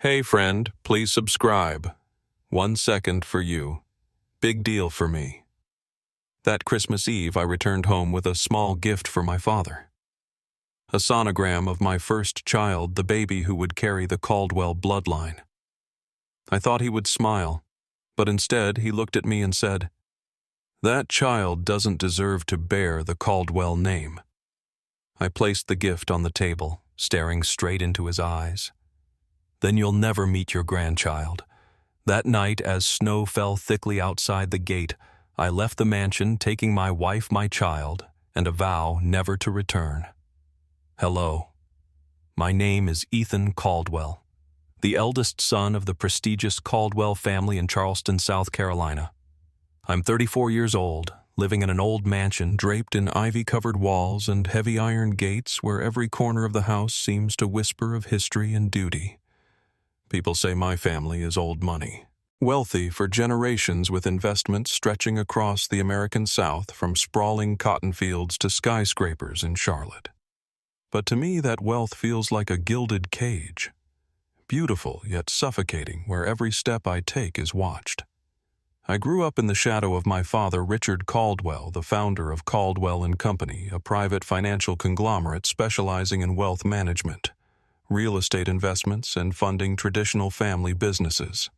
Hey friend, please subscribe. 1 second for you. Big deal for me. That Christmas Eve, I returned home with a small gift for my father. A sonogram of my first child, the baby who would carry the Caldwell bloodline. I thought he would smile, but instead he looked at me and said, "That child doesn't deserve to bear the Caldwell name." I placed the gift on the table, staring straight into his eyes. "Then you'll never meet your grandchild." That night, as snow fell thickly outside the gate, I left the mansion, taking my wife, my child, and a vow never to return. Hello. My name is Ethan Caldwell, the eldest son of the prestigious Caldwell family in Charleston, South Carolina. I'm 34 years old, living in an old mansion draped in ivy-covered walls and heavy iron gates where every corner of the house seems to whisper of history and duty. People say my family is old money, wealthy for generations with investments stretching across the American South from sprawling cotton fields to skyscrapers in Charlotte. But to me that wealth feels like a gilded cage, beautiful yet suffocating where every step I take is watched. I grew up in the shadow of my father, Richard Caldwell, the founder of Caldwell and Company, a private financial conglomerate specializing in wealth management, real estate investments, and funding traditional family businesses.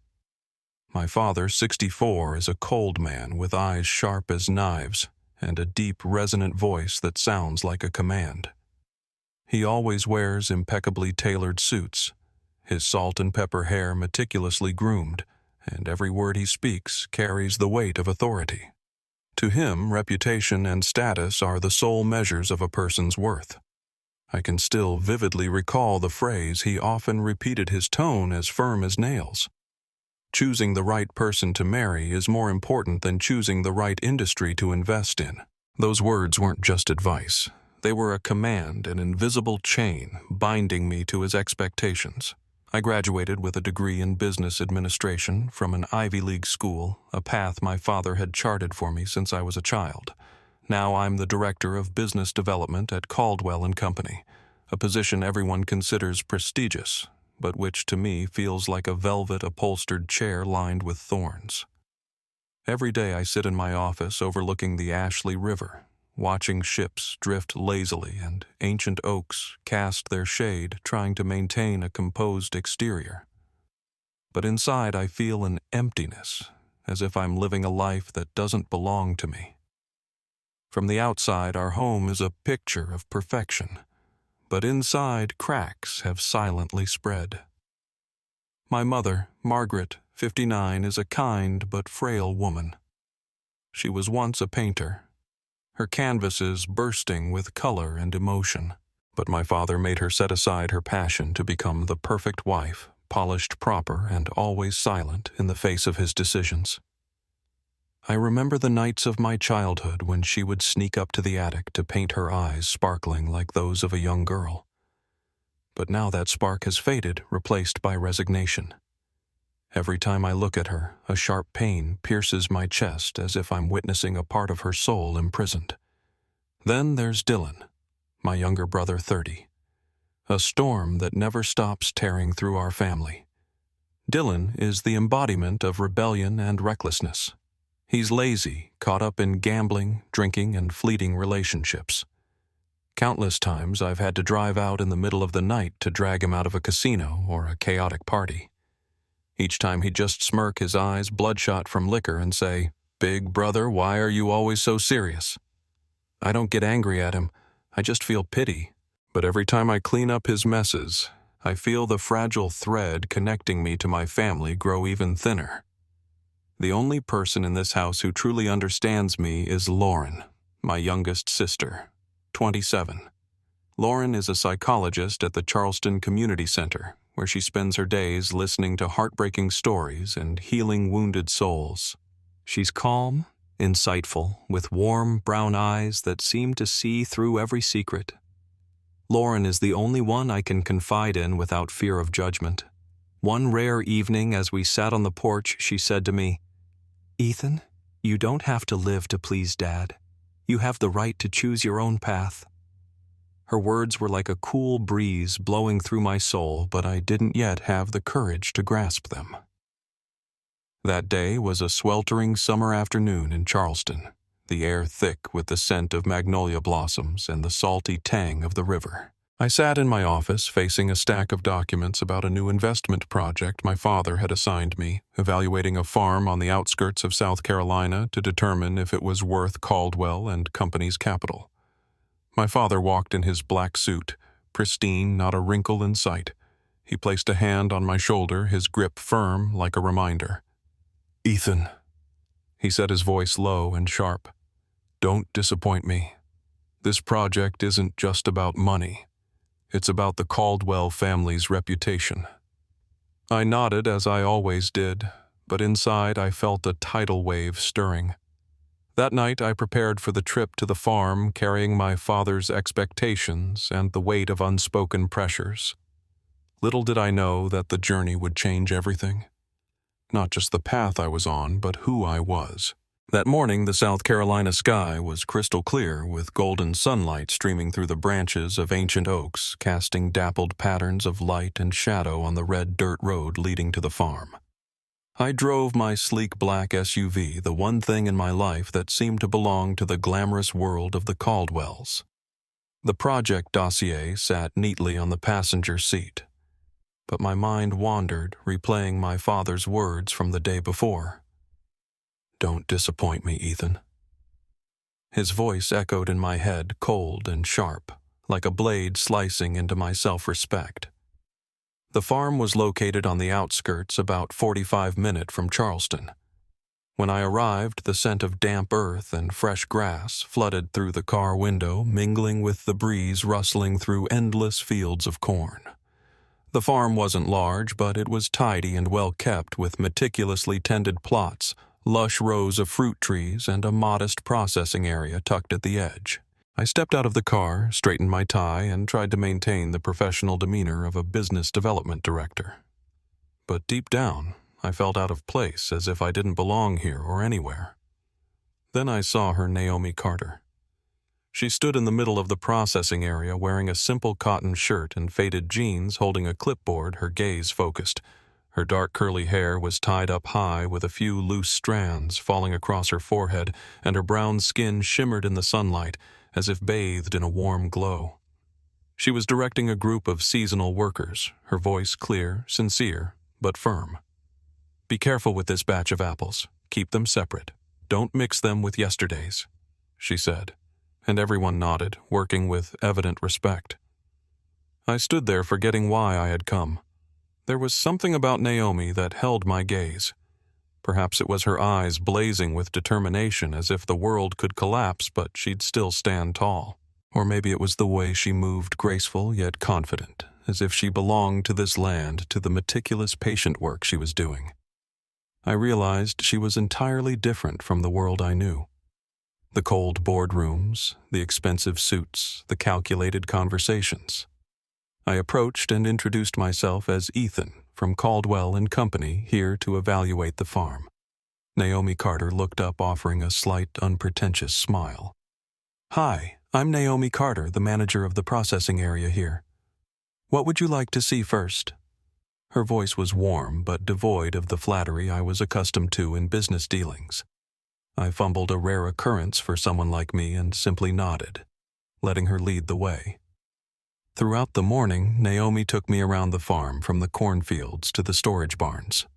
My father, 64, is a cold man with eyes sharp as knives and a deep, resonant voice that sounds like a command. He always wears impeccably tailored suits, his salt and pepper hair meticulously groomed, and every word he speaks carries the weight of authority. To him, reputation and status are the sole measures of a person's worth. I can still vividly recall the phrase he often repeated, his tone as firm as nails. Choosing the right person to marry is more important than choosing the right industry to invest in. Those words weren't just advice. They were a command, an invisible chain binding me to his expectations. I graduated with a degree in business administration from an Ivy League school, a path my father had charted for me since I was a child. Now I'm the director of business development at Caldwell and Company, a position everyone considers prestigious, but which to me feels like a velvet-upholstered chair lined with thorns. Every day I sit in my office overlooking the Ashley River, watching ships drift lazily and ancient oaks cast their shade trying to maintain a composed exterior. But inside I feel an emptiness, as if I'm living a life that doesn't belong to me. From the outside, our home is a picture of perfection, but inside, cracks have silently spread. My mother, Margaret, 59, is a kind but frail woman. She was once a painter, her canvases bursting with color and emotion, but my father made her set aside her passion to become the perfect wife, polished proper and always silent in the face of his decisions. I remember the nights of my childhood when she would sneak up to the attic to paint her eyes sparkling like those of a young girl. But now that spark has faded, replaced by resignation. Every time I look at her, a sharp pain pierces my chest as if I'm witnessing a part of her soul imprisoned. Then there's Dylan, my younger brother, 30. A storm that never stops tearing through our family. Dylan is the embodiment of rebellion and recklessness. He's lazy, caught up in gambling, drinking, and fleeting relationships. Countless times I've had to drive out in the middle of the night to drag him out of a casino or a chaotic party. Each time he'd just smirk, his eyes bloodshot from liquor, and say, "Big brother, why are you always so serious?" I don't get angry at him, I just feel pity. But every time I clean up his messes, I feel the fragile thread connecting me to my family grow even thinner. The only person in this house who truly understands me is Lauren, my youngest sister, 27. Lauren is a psychologist at the Charleston Community Center, where she spends her days listening to heartbreaking stories and healing wounded souls. She's calm, insightful, with warm brown eyes that seem to see through every secret. Lauren is the only one I can confide in without fear of judgment. One rare evening as we sat on the porch, she said to me, "Ethan, you don't have to live to please Dad. You have the right to choose your own path." Her words were like a cool breeze blowing through my soul, but I didn't yet have the courage to grasp them. That day was a sweltering summer afternoon in Charleston, the air thick with the scent of magnolia blossoms and the salty tang of the river. I sat in my office facing a stack of documents about a new investment project my father had assigned me, evaluating a farm on the outskirts of South Carolina to determine if it was worth Caldwell and Company's capital. My father walked in his black suit, pristine, not a wrinkle in sight. He placed a hand on my shoulder, his grip firm like a reminder. "Ethan," he said, his voice low and sharp, "don't disappoint me. This project isn't just about money. It's about the Caldwell family's reputation." I nodded as I always did, but inside I felt a tidal wave stirring. That night I prepared for the trip to the farm, carrying my father's expectations and the weight of unspoken pressures. Little did I know that the journey would change everything. Not just the path I was on, but who I was. That morning, the South Carolina sky was crystal clear, with golden sunlight streaming through the branches of ancient oaks, casting dappled patterns of light and shadow on the red dirt road leading to the farm. I drove my sleek black SUV, the one thing in my life that seemed to belong to the glamorous world of the Caldwells. The project dossier sat neatly on the passenger seat, but my mind wandered, replaying my father's words from the day before. "Don't disappoint me, Ethan." His voice echoed in my head, cold and sharp, like a blade slicing into my self-respect. The farm was located on the outskirts, about 45 minutes from Charleston. When I arrived, the scent of damp earth and fresh grass flooded through the car window, mingling with the breeze rustling through endless fields of corn. The farm wasn't large, but it was tidy and well kept, with meticulously tended plots, lush rows of fruit trees, and a modest processing area tucked at the edge. I stepped out of the car, straightened my tie, and tried to maintain the professional demeanor of a business development director. But deep down, I felt out of place, as if I didn't belong here or anywhere. Then I saw her, Naomi Carter. She stood in the middle of the processing area, wearing a simple cotton shirt and faded jeans, holding a clipboard, her gaze focused. Her dark curly hair was tied up high with a few loose strands falling across her forehead, and her brown skin shimmered in the sunlight, as if bathed in a warm glow. She was directing a group of seasonal workers, her voice clear, sincere, but firm. "Be careful with this batch of apples. Keep them separate. Don't mix them with yesterday's," she said, and everyone nodded, working with evident respect. I stood there forgetting why I had come. There was something about Naomi that held my gaze. Perhaps it was her eyes blazing with determination, as if the world could collapse but she'd still stand tall. Or maybe it was the way she moved, graceful yet confident, as if she belonged to this land, to the meticulous patient work she was doing. I realized she was entirely different from the world I knew. The cold boardrooms, the expensive suits, the calculated conversations. I approached and introduced myself as Ethan from Caldwell and Company, here to evaluate the farm. Naomi Carter looked up, offering a slight, unpretentious smile. "Hi, I'm Naomi Carter, the manager of the processing area here. What would you like to see first?" Her voice was warm, but devoid of the flattery I was accustomed to in business dealings. I fumbled, a rare occurrence for someone like me, and simply nodded, letting her lead the way. Throughout the morning, Naomi took me around the farm, from the cornfields to the storage barns.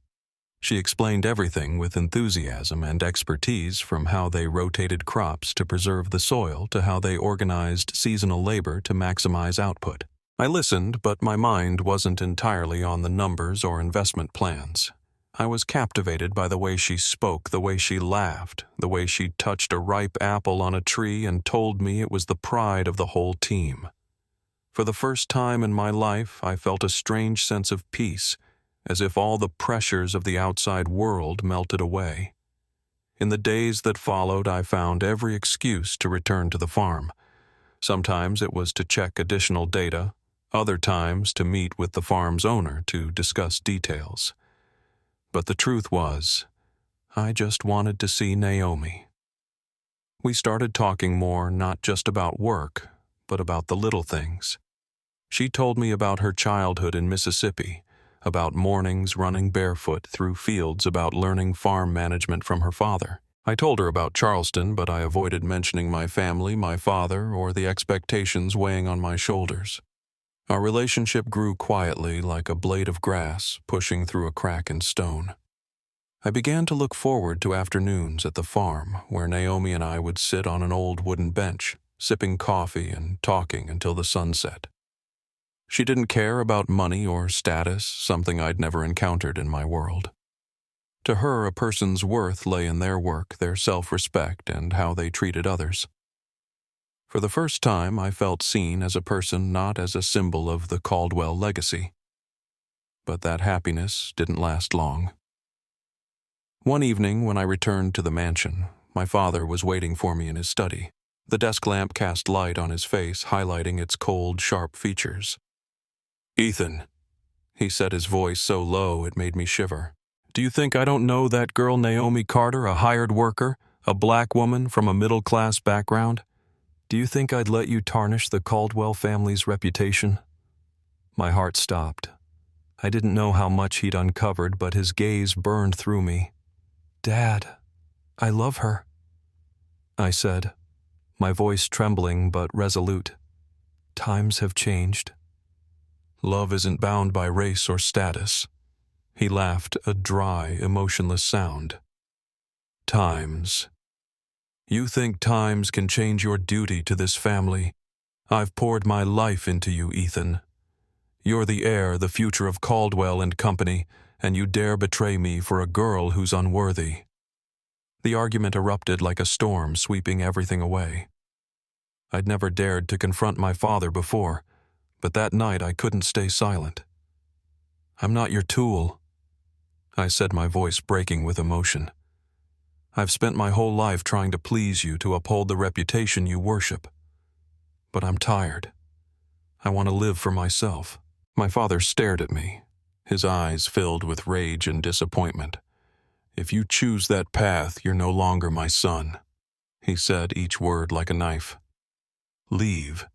She explained everything with enthusiasm and expertise, from how they rotated crops to preserve the soil to how they organized seasonal labor to maximize output. I listened, but my mind wasn't entirely on the numbers or investment plans. I was captivated by the way she spoke, the way she laughed, the way she touched a ripe apple on a tree and told me it was the pride of the whole team. For the first time in my life, I felt a strange sense of peace, as if all the pressures of the outside world melted away. In the days that followed, I found every excuse to return to the farm. Sometimes it was to check additional data, other times to meet with the farm's owner to discuss details. But the truth was, I just wanted to see Naomi. We started talking more, not just about work, but about the little things. She told me about her childhood in Mississippi, about mornings running barefoot through fields, about learning farm management from her father. I told her about Charleston, but I avoided mentioning my family, my father, or the expectations weighing on my shoulders. Our relationship grew quietly like a blade of grass pushing through a crack in stone. I began to look forward to afternoons at the farm where Naomi and I would sit on an old wooden bench, sipping coffee and talking until the sun set. She didn't care about money or status, something I'd never encountered in my world. To her, a person's worth lay in their work, their self-respect, and how they treated others. For the first time, I felt seen as a person, not as a symbol of the Caldwell legacy. But that happiness didn't last long. One evening, when I returned to the mansion, my father was waiting for me in his study. The desk lamp cast light on his face, highlighting its cold, sharp features. "Ethan," he said, his voice so low it made me shiver. "Do you think I don't know that girl Naomi Carter, a hired worker, a black woman from a middle-class background? Do you think I'd let you tarnish the Caldwell family's reputation?" My heart stopped. I didn't know how much he'd uncovered, but his gaze burned through me. "Dad, I love her," I said, my voice trembling but resolute. "Times have changed." "Love isn't bound by race or status." He laughed, a dry, emotionless sound. "Times. You think times can change your duty to this family? I've poured my life into you, Ethan. You're the heir, the future of Caldwell and Company, and you dare betray me for a girl who's unworthy." The argument erupted like a storm, sweeping everything away. I'd never dared to confront my father before, but that night I couldn't stay silent. "I'm not your tool," I said, my voice breaking with emotion. "I've spent my whole life trying to please you, to uphold the reputation you worship. But I'm tired. I want to live for myself." My father stared at me, his eyes filled with rage and disappointment. "If you choose that path, you're no longer my son," he said, each word like a knife. "Leave,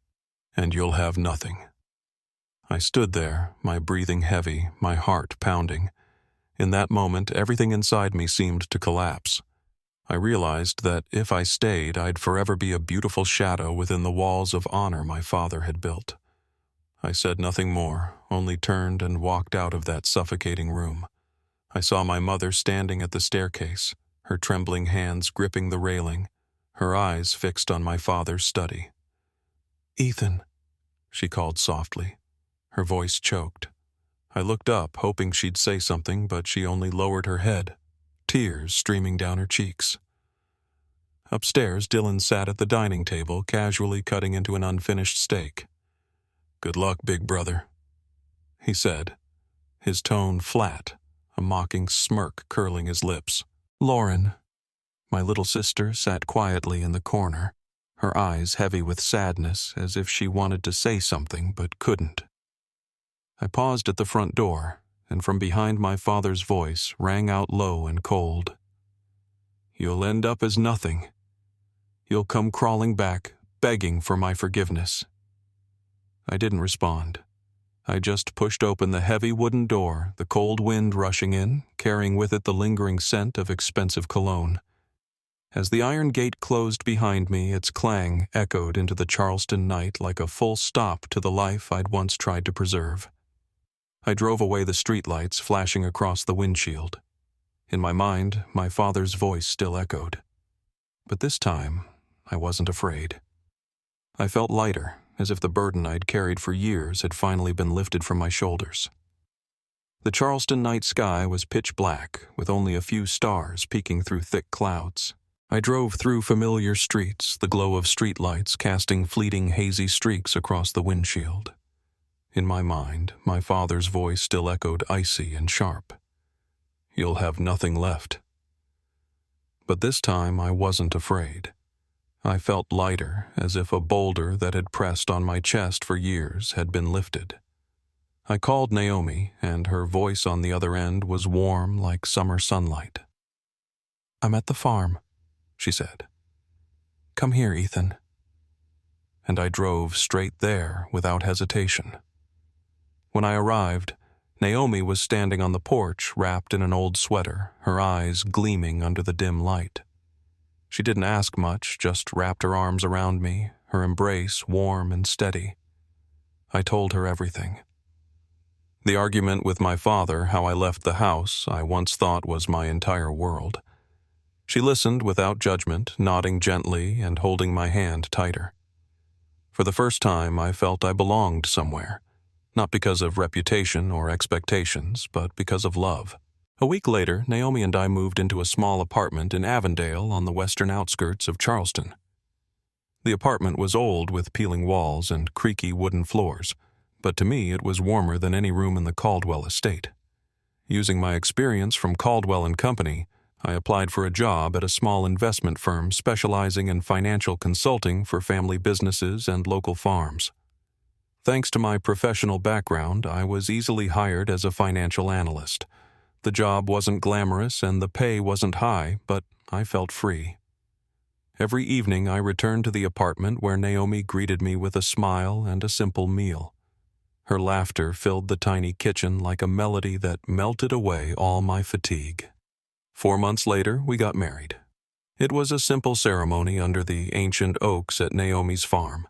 and you'll have nothing." I stood there, my breathing heavy, my heart pounding. In that moment, everything inside me seemed to collapse. I realized that if I stayed, I'd forever be a beautiful shadow within the walls of honor my father had built. I said nothing more, only turned and walked out of that suffocating room. I saw my mother standing at the staircase, her trembling hands gripping the railing, her eyes fixed on my father's study. "Ethan," she called softly. Her voice choked. I looked up, hoping she'd say something, but she only lowered her head, tears streaming down her cheeks. Upstairs, Dylan sat at the dining table, casually cutting into an unfinished steak. "Good luck, big brother," he said, his tone flat, a mocking smirk curling his lips. Lauren, my little sister, sat quietly in the corner, her eyes heavy with sadness, as if she wanted to say something but couldn't. I paused at the front door, and from behind my father's voice rang out low and cold. "You'll end up as nothing. You'll come crawling back, begging for my forgiveness." I didn't respond. I just pushed open the heavy wooden door, the cold wind rushing in, carrying with it the lingering scent of expensive cologne. As the iron gate closed behind me, its clang echoed into the Charleston night like a full stop to the life I'd once tried to preserve. I drove away, the streetlights flashing across the windshield. In my mind, my father's voice still echoed. But this time, I wasn't afraid. I felt lighter, as if the burden I'd carried for years had finally been lifted from my shoulders. The Charleston night sky was pitch black, with only a few stars peeking through thick clouds. I drove through familiar streets, the glow of streetlights casting fleeting hazy streaks across the windshield. In my mind, my father's voice still echoed icy and sharp. "You'll have nothing left." But this time I wasn't afraid. I felt lighter, as if a boulder that had pressed on my chest for years had been lifted. I called Naomi, and her voice on the other end was warm like summer sunlight. "I'm at the farm," she said. "Come here, Ethan." and I drove straight there without hesitation. When I arrived, Naomi was standing on the porch wrapped in an old sweater, her eyes gleaming under the dim light. She didn't ask much, just wrapped her arms around me, her embrace warm and steady. I told her everything. The argument with my father, how I left the house, I once thought was my entire world. She listened without judgment, nodding gently and holding my hand tighter. For the first time, I felt I belonged somewhere, not because of reputation or expectations, but because of love. A week later, Naomi and I moved into a small apartment in Avondale on the western outskirts of Charleston. The apartment was old with peeling walls and creaky wooden floors, but to me it was warmer than any room in the Caldwell estate. Using my experience from Caldwell and Company, I applied for a job at a small investment firm specializing in financial consulting for family businesses and local farms. Thanks to my professional background, I was easily hired as a financial analyst. The job wasn't glamorous and the pay wasn't high, but I felt free. Every evening I returned to the apartment where Naomi greeted me with a smile and a simple meal. Her laughter filled the tiny kitchen like a melody that melted away all my fatigue. 4 months later, we got married. It was a simple ceremony under the ancient oaks at Naomi's farm.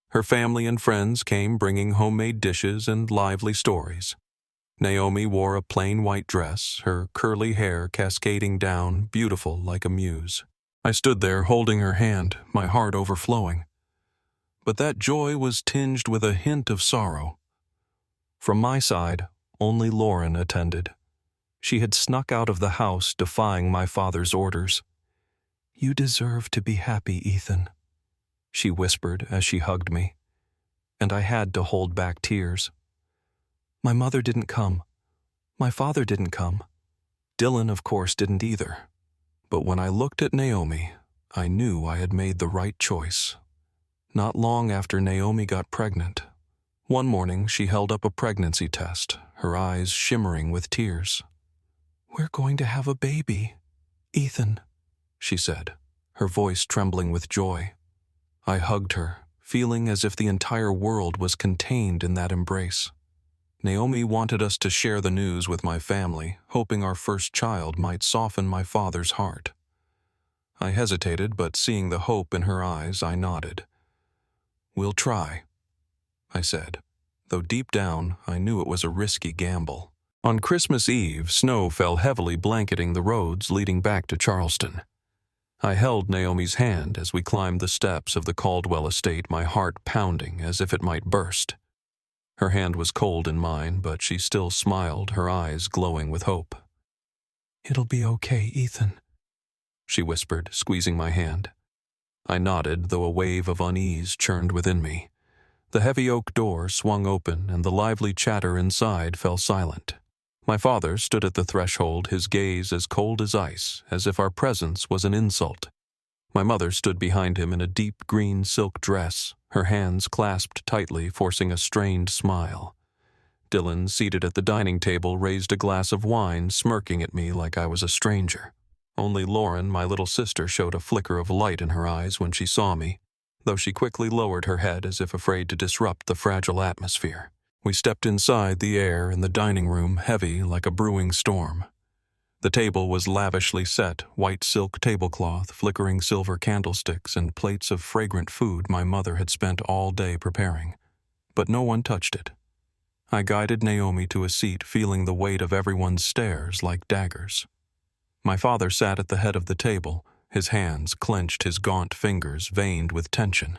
Her family and friends came bringing homemade dishes and lively stories. Naomi wore a plain white dress, her curly hair cascading down, beautiful like a muse. I stood there holding her hand, my heart overflowing. But that joy was tinged with a hint of sorrow. From my side, only Lauren attended. She had snuck out of the house, defying my father's orders. "You deserve to be happy, Ethan," she whispered as she hugged me, and I had to hold back tears. My mother didn't come. My father didn't come. Dylan, of course, didn't either. But when I looked at Naomi, I knew I had made the right choice. Not long after Naomi got pregnant, one morning she held up a pregnancy test, her eyes shimmering with tears. "We're going to have a baby, Ethan," she said, her voice trembling with joy. I hugged her, feeling as if the entire world was contained in that embrace. Naomi wanted us to share the news with my family, hoping our first child might soften my father's heart. I hesitated, but seeing the hope in her eyes, I nodded. "We'll try," I said, though deep down I knew it was a risky gamble. On Christmas Eve, snow fell heavily blanketing the roads leading back to Charleston. I held Naomi's hand as we climbed the steps of the Caldwell estate, my heart pounding as if it might burst. Her hand was cold in mine, but she still smiled, her eyes glowing with hope. "It'll be okay, Ethan," she whispered, squeezing my hand. I nodded, though a wave of unease churned within me. The heavy oak door swung open, and the lively chatter inside fell silent. My father stood at the threshold, his gaze as cold as ice, as if our presence was an insult. My mother stood behind him in a deep green silk dress, her hands clasped tightly, forcing a strained smile. Dylan, seated at the dining table, raised a glass of wine, smirking at me like I was a stranger. Only Lauren, my little sister, showed a flicker of light in her eyes when she saw me, though she quickly lowered her head as if afraid to disrupt the fragile atmosphere. We stepped inside, the air in the dining room heavy like a brewing storm. The table was lavishly set, white silk tablecloth, flickering silver candlesticks, and plates of fragrant food my mother had spent all day preparing. But no one touched it. I guided Naomi to a seat, feeling the weight of everyone's stares like daggers. My father sat at the head of the table, his hands clenched, his gaunt fingers veined with tension.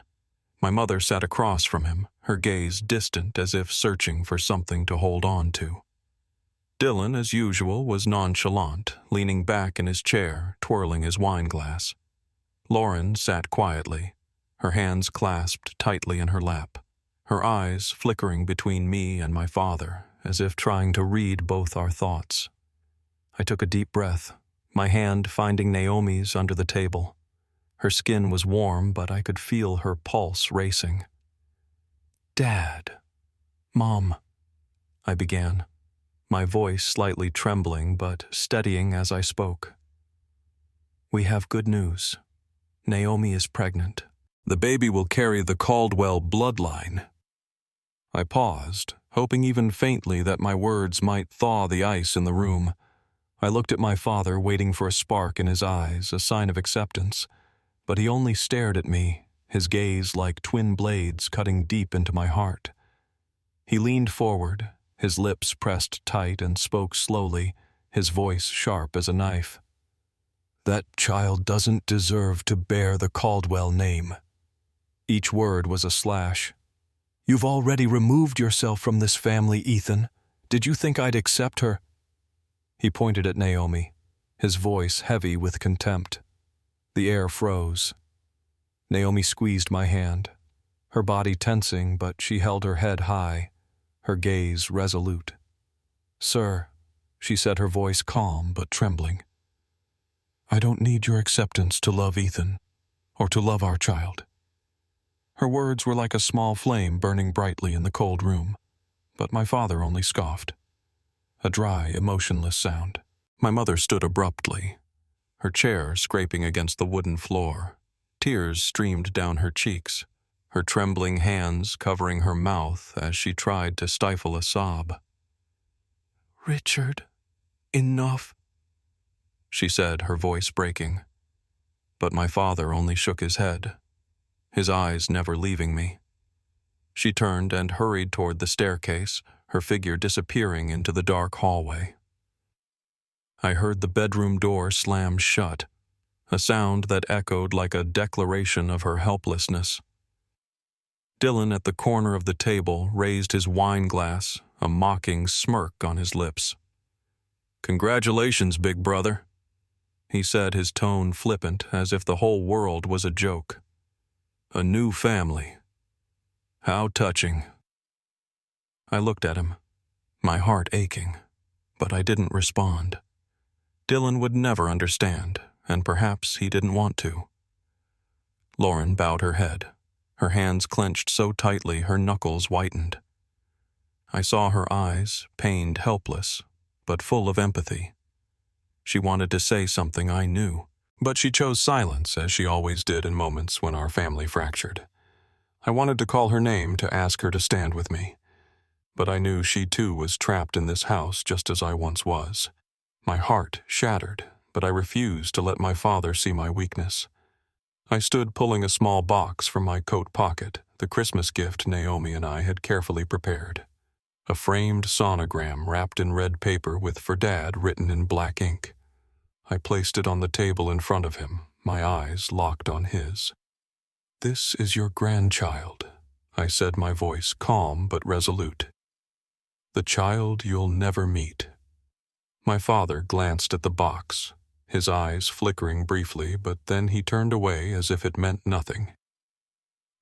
My mother sat across from him, her gaze distant as if searching for something to hold on to. Dylan, as usual, was nonchalant, leaning back in his chair, twirling his wineglass. Lauren sat quietly, her hands clasped tightly in her lap, her eyes flickering between me and my father, as if trying to read both our thoughts. I took a deep breath, my hand finding Naomi's under the table. Her skin was warm, but I could feel her pulse racing. "Dad, Mom," I began, my voice slightly trembling but steadying as I spoke. "We have good news. Naomi is pregnant." The baby will carry the Caldwell bloodline. I paused, hoping even faintly that my words might thaw the ice in the room. I looked at my father, waiting for a spark in his eyes, a sign of acceptance, but he only stared at me, his gaze like twin blades cutting deep into my heart. He leaned forward, his lips pressed tight, and spoke slowly, his voice sharp as a knife. "That child doesn't deserve to bear the Caldwell name." Each word was a slash. "You've already removed yourself from this family, Ethan. Did you think I'd accept her?" He pointed at Naomi, his voice heavy with contempt. The air froze. Naomi squeezed my hand, her body tensing, but she held her head high, her gaze resolute. "Sir," she said, her voice calm but trembling, "I don't need your acceptance to love Ethan, or to love our child." Her words were like a small flame burning brightly in the cold room, but my father only scoffed. A dry, emotionless sound. My mother stood abruptly, her chair scraping against the wooden floor. Tears streamed down her cheeks, her trembling hands covering her mouth as she tried to stifle a sob. "Richard, enough," she said, her voice breaking. But my father only shook his head, his eyes never leaving me. She turned and hurried toward the staircase, her figure disappearing into the dark hallway. I heard the bedroom door slam shut, a sound that echoed like a declaration of her helplessness. Dylan at the corner of the table raised his wine glass, a mocking smirk on his lips. "Congratulations, big brother," he said, his tone flippant, as if the whole world was a joke. "A new family. How touching." I looked at him, my heart aching, but I didn't respond. Dylan would never understand, and perhaps he didn't want to. Lauren bowed her head, her hands clenched so tightly her knuckles whitened. I saw her eyes, pained, helpless, but full of empathy. She wanted to say something I knew, but she chose silence, as she always did in moments when our family fractured. I wanted to call her name to ask her to stand with me, but I knew she too was trapped in this house just as I once was. My heart shattered, but I refused to let my father see my weakness. I stood pulling a small box from my coat pocket, the Christmas gift Naomi and I had carefully prepared. A framed sonogram wrapped in red paper with "For Dad" written in black ink. I placed it on the table in front of him, my eyes locked on his. "This is your grandchild," I said, my voice calm but resolute. "The child you'll never meet." My father glanced at the box, his eyes flickering briefly, but then he turned away as if it meant nothing.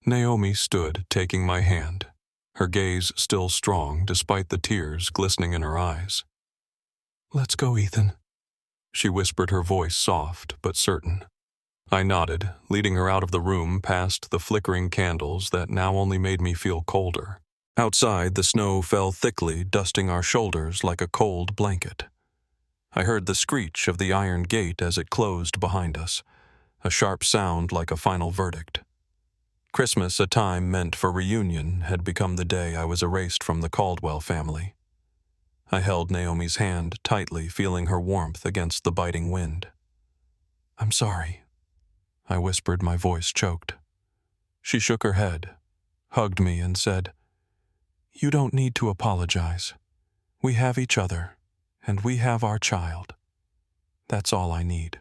Naomi stood, taking my hand, her gaze still strong despite the tears glistening in her eyes. "Let's go, Ethan," she whispered, her voice soft but certain. I nodded, leading her out of the room past the flickering candles that now only made me feel colder. Outside, the snow fell thickly, dusting our shoulders like a cold blanket. I heard the screech of the iron gate as it closed behind us, a sharp sound like a final verdict. Christmas, a time meant for reunion, had become the day I was erased from the Caldwell family. I held Naomi's hand tightly, feeling her warmth against the biting wind. "I'm sorry," I whispered, my voice choked. She shook her head, hugged me, and said, "You don't need to apologize. We have each other, and we have our child. That's all I need."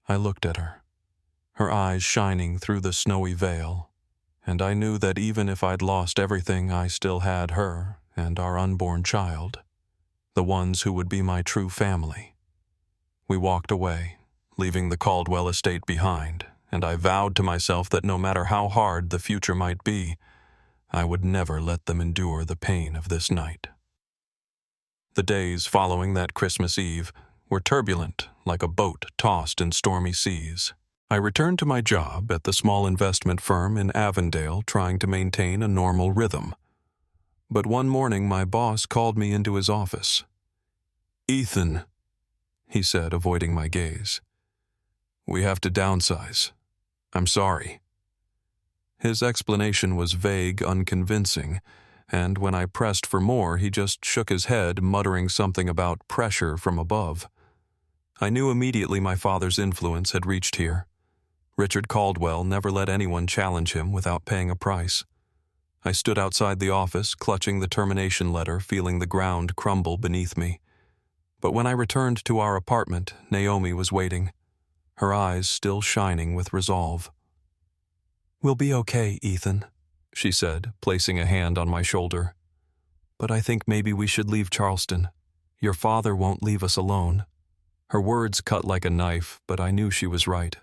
I looked at her, her eyes shining through the snowy veil, and I knew that even if I'd lost everything, I still had her and our unborn child, the ones who would be my true family. We walked away, leaving the Caldwell estate behind, and I vowed to myself that no matter how hard the future might be, I would never let them endure the pain of this night. The days following that Christmas Eve were turbulent, like a boat tossed in stormy seas. I returned to my job at the small investment firm in Avondale, trying to maintain a normal rhythm. But one morning my boss called me into his office. "Ethan," he said, avoiding my gaze, "we have to downsize. I'm sorry." His explanation was vague, unconvincing, and when I pressed for more, he just shook his head, muttering something about pressure from above. I knew immediately my father's influence had reached here. Richard Caldwell never let anyone challenge him without paying a price. I stood outside the office, clutching the termination letter, feeling the ground crumble beneath me. But when I returned to our apartment, Naomi was waiting, her eyes still shining with resolve. "We'll be okay, Ethan," she said, placing a hand on my shoulder. "But I think maybe we should leave Charleston. Your father won't leave us alone." Her words cut like a knife, but I knew she was right.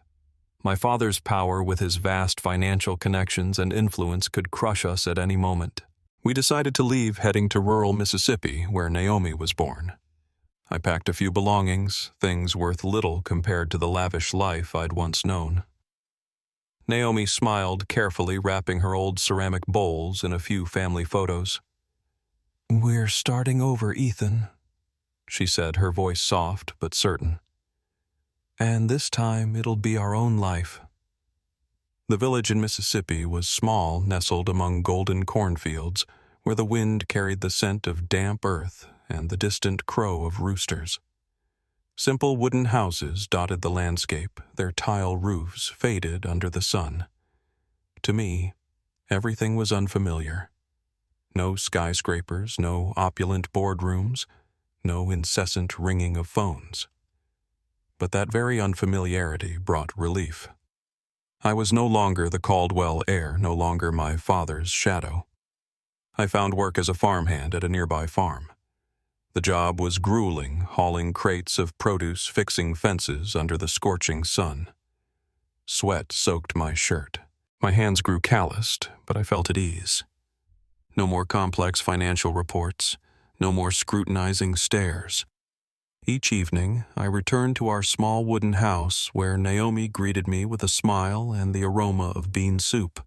My father's power, with his vast financial connections and influence, could crush us at any moment. We decided to leave, heading to rural Mississippi, where Naomi was born. I packed a few belongings, things worth little compared to the lavish life I'd once known. Naomi smiled, carefully wrapping her old ceramic bowls in a few family photos. "We're starting over, Ethan," she said, her voice soft but certain. "And this time it'll be our own life." The village in Mississippi was small, nestled among golden cornfields, where the wind carried the scent of damp earth and the distant crow of roosters. Simple wooden houses dotted the landscape, their tile roofs faded under the sun. To me, everything was unfamiliar. No skyscrapers, no opulent boardrooms, no incessant ringing of phones. But that very unfamiliarity brought relief. I was no longer the Caldwell heir, no longer my father's shadow. I found work as a farmhand at a nearby farm. The job was grueling, hauling crates of produce, fixing fences under the scorching sun. Sweat soaked my shirt. My hands grew calloused, but I felt at ease. No more complex financial reports, no more scrutinizing stares. Each evening, I returned to our small wooden house where Naomi greeted me with a smile and the aroma of bean soup.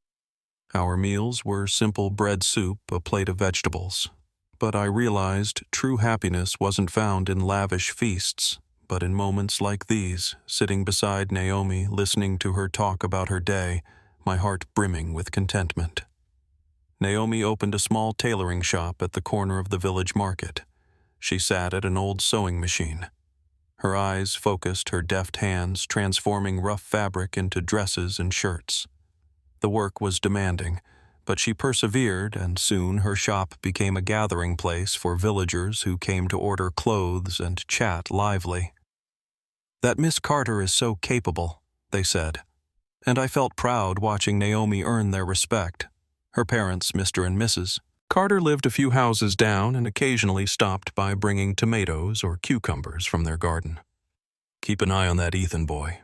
Our meals were simple bread soup, a plate of vegetables. But I realized true happiness wasn't found in lavish feasts, but in moments like these, sitting beside Naomi, listening to her talk about her day, my heart brimming with contentment. Naomi opened a small tailoring shop at the corner of the village market. She sat at an old sewing machine. Her eyes focused, her deft hands transforming rough fabric into dresses and shirts. The work was demanding, but she persevered, and soon her shop became a gathering place for villagers who came to order clothes and chat lively. "That Miss Carter is so capable," they said, and I felt proud watching Naomi earn their respect. Her parents, Mr. and Mrs. Carter, lived a few houses down and occasionally stopped by bringing tomatoes or cucumbers from their garden. "Keep an eye on that Ethan boy.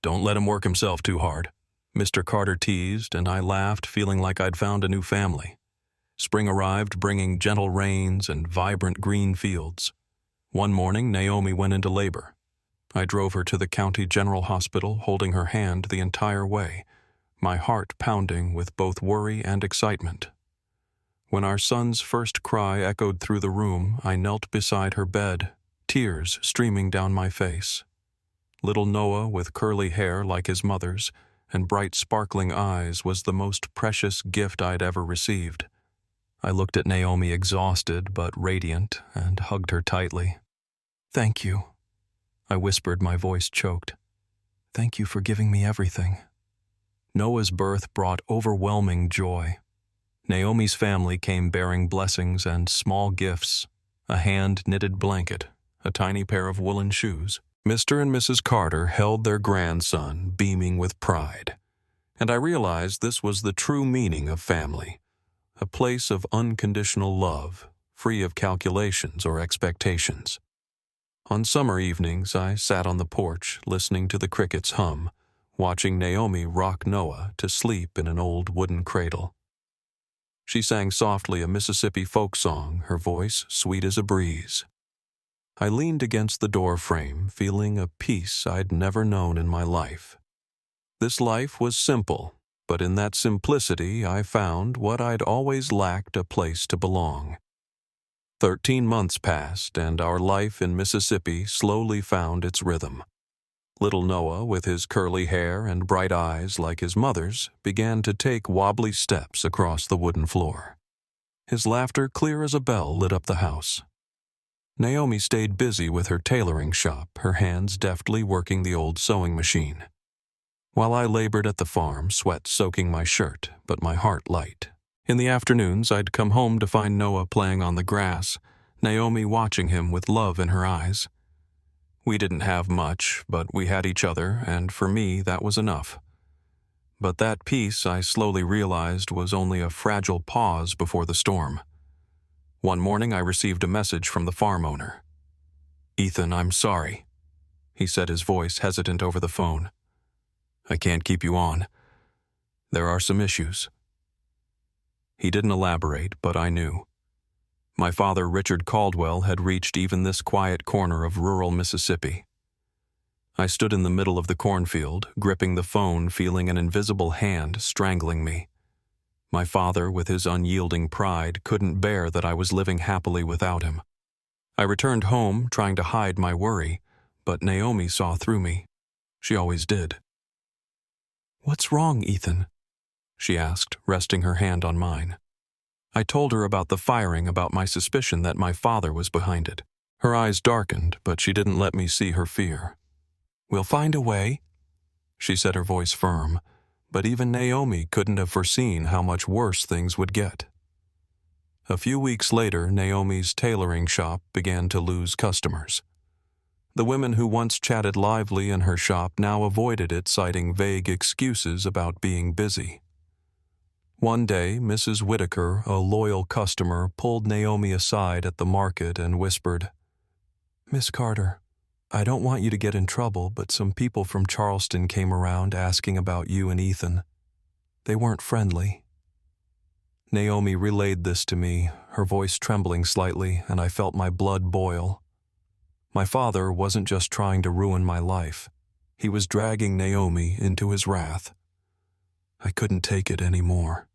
Don't let him work himself too hard," Mr. Carter teased, and I laughed, feeling like I'd found a new family. Spring arrived, bringing gentle rains and vibrant green fields. One morning, Naomi went into labor. I drove her to the county general hospital, holding her hand the entire way, my heart pounding with both worry and excitement. When our son's first cry echoed through the room, I knelt beside her bed, tears streaming down my face. Little Noah, with curly hair like his mother's and bright sparkling eyes, was the most precious gift I'd ever received. I looked at Naomi, exhausted but radiant, and hugged her tightly. "Thank you," I whispered, my voice choked. "Thank you for giving me everything." Noah's birth brought overwhelming joy. Naomi's family came bearing blessings and small gifts, a hand-knitted blanket, a tiny pair of woolen shoes. Mr. and Mrs. Carter held their grandson, beaming with pride. And I realized this was the true meaning of family, a place of unconditional love, free of calculations or expectations. On summer evenings, I sat on the porch, listening to the crickets hum, watching Naomi rock Noah to sleep in an old wooden cradle. She sang softly a Mississippi folk song, her voice sweet as a breeze. I leaned against the door frame, feeling a peace I'd never known in my life. This life was simple, but in that simplicity I found what I'd always lacked: a place to belong. 13 months passed, and our life in Mississippi slowly found its rhythm. Little Noah, with his curly hair and bright eyes like his mother's, began to take wobbly steps across the wooden floor. His laughter, clear as a bell, lit up the house. Naomi stayed busy with her tailoring shop, her hands deftly working the old sewing machine. While I labored at the farm, sweat soaking my shirt, but my heart light. In the afternoons, I'd come home to find Noah playing on the grass, Naomi watching him with love in her eyes. We didn't have much, but we had each other, and for me, that was enough. But that peace, I slowly realized, was only a fragile pause before the storm. One morning, I received a message from the farm owner. "Ethan, I'm sorry," he said, his voice hesitant over the phone. "I can't keep you on. There are some issues." He didn't elaborate, but I knew. My father, Richard Caldwell, had reached even this quiet corner of rural Mississippi. I stood in the middle of the cornfield, gripping the phone, feeling an invisible hand strangling me. My father, with his unyielding pride, couldn't bear that I was living happily without him. I returned home, trying to hide my worry, but Naomi saw through me. She always did. "What's wrong, Ethan?" she asked, resting her hand on mine. I told her about the firing, about my suspicion that my father was behind it. Her eyes darkened, but she didn't let me see her fear. "We'll find a way," she said, her voice firm, but even Naomi couldn't have foreseen how much worse things would get. A few weeks later, Naomi's tailoring shop began to lose customers. The women who once chatted lively in her shop now avoided it, citing vague excuses about being busy. One day, Mrs. Whitaker, a loyal customer, pulled Naomi aside at the market and whispered, "Miss Carter, I don't want you to get in trouble, but some people from Charleston came around asking about you and Ethan. They weren't friendly." Naomi relayed this to me, her voice trembling slightly, and I felt my blood boil. My father wasn't just trying to ruin my life. He was dragging Naomi into his wrath. I couldn't take it anymore.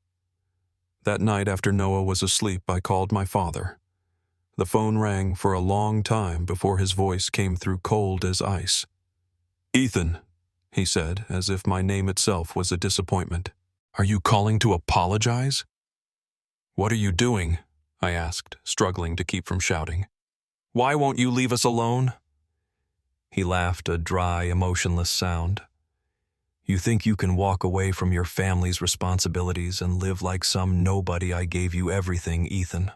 That night after Noah was asleep, I called my father. The phone rang for a long time before his voice came through cold as ice. "Ethan," he said, as if my name itself was a disappointment. "Are you calling to apologize?" "What are you doing?" I asked, struggling to keep from shouting. "Why won't you leave us alone?" He laughed, a dry, emotionless sound. "You think you can walk away from your family's responsibilities and live like some nobody? I gave you everything, Ethan.